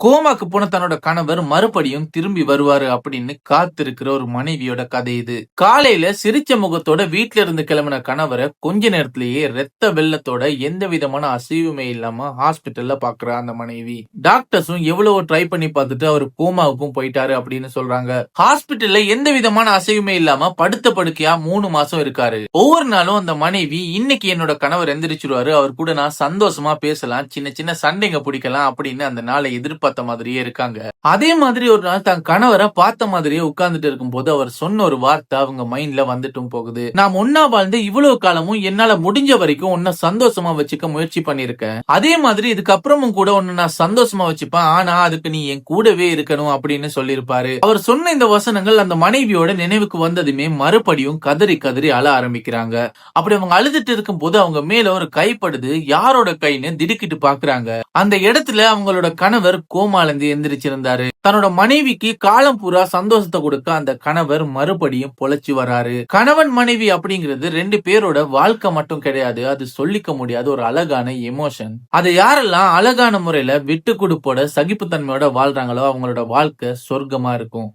கோமாக்கு போன தன்னோட கணவர் மறுபடியும் திரும்பி வருவாரு அப்படின்னு காத்திருக்கிற ஒரு மனைவியோட கதை இது. காலையில சிரிச்ச முகத்தோட வீட்ல இருந்து கிளம்பின கணவரை கொஞ்ச நேரத்திலேயே ரத்த வெள்ளத்தோட எந்த விதமான அசைவுமே இல்லாம ஹாஸ்பிட்டல்ல பாக்குற அந்த மனைவி. டாக்டர்ஸும் எவ்வளவோ ட்ரை பண்ணி பார்த்துட்டு அவர் கோமாவுக்கும் போயிட்டாரு அப்படின்னு சொல்றாங்க. ஹாஸ்பிட்டல்ல எந்த விதமான அசைவுமே இல்லாம படுத்த படுக்கையா 3 மாசம் இருக்காரு. ஒவ்வொரு நாளும் அந்த மனைவி இன்னைக்கு என்னோட கணவர் எந்திரிச்சிருவாரு, அவர் கூட நான் சந்தோஷமா பேசலாம், சின்ன சின்ன சண்டைங்க பிடிக்கலாம் அப்படின்னு அந்த நாளை எதிர்பார்த்த மாதிரியே இருக்காங்க. அதே மாதிரி ஒரு நாள் தன் கணவரை பார்த்த மாதிரியே உட்கார்ந்துட்டு இருக்கும் போது அவர் சொன்ன ஒரு வார்த்தை அவங்க மைண்ட்ல வந்துட்டும் போகுது. நாம் ஒன்னா வாழ்ந்து இவ்வளவு காலமும் என்னால முடிஞ்ச வரைக்கும் உன்னை சந்தோஷமா வச்சுக்க முயற்சி பண்ணிருக்கேன். அதே மாதிரி இதுக்கப்புறமும் கூட உன்னை நான் சந்தோஷமா வச்சுப்பேன். ஆனா அதுக்கு நீ என் கூடவே இருக்கணும் அப்படின்னு சொல்லியிருப்பாரு. அவர் சொன்ன இந்த வசனங்கள் அந்த மனைவியோட நினைவுக்கு வந்ததுமே மறுபடியும் கதறி கதறி அழ ஆரம்பிக்கிறாங்க. அப்படி அவங்க அழுதுட்டு இருக்கும் போது அவங்க மேல ஒரு கைப்படுது. யாரோட கைன்னு திடுக்கிட்டு பாக்குறாங்க. அந்த இடத்துல அவங்களோட கணவர் கோமால இருந்து எந்திரிச்சிருந்தாரு. தன்னோட மனைவிக்கு காலம் பூரா சந்தோஷத்தை கொடுக்க அந்த கணவர் மறுபடியும் பொழைச்சு வராரு. கணவன் மனைவி அப்படிங்கிறது 2 பேரோட வாழ்க்கை மட்டும் கிடையாது, அது சொல்லிக்க முடியாத ஒரு அழகான எமோஷன். அதை யாரெல்லாம் அழகான முறையில விட்டு கொடுப்போட சகிப்புத்தன்மையோட வாழ்றாங்களோ அவங்களோட வாழ்க்கை சொர்க்கமா இருக்கும்.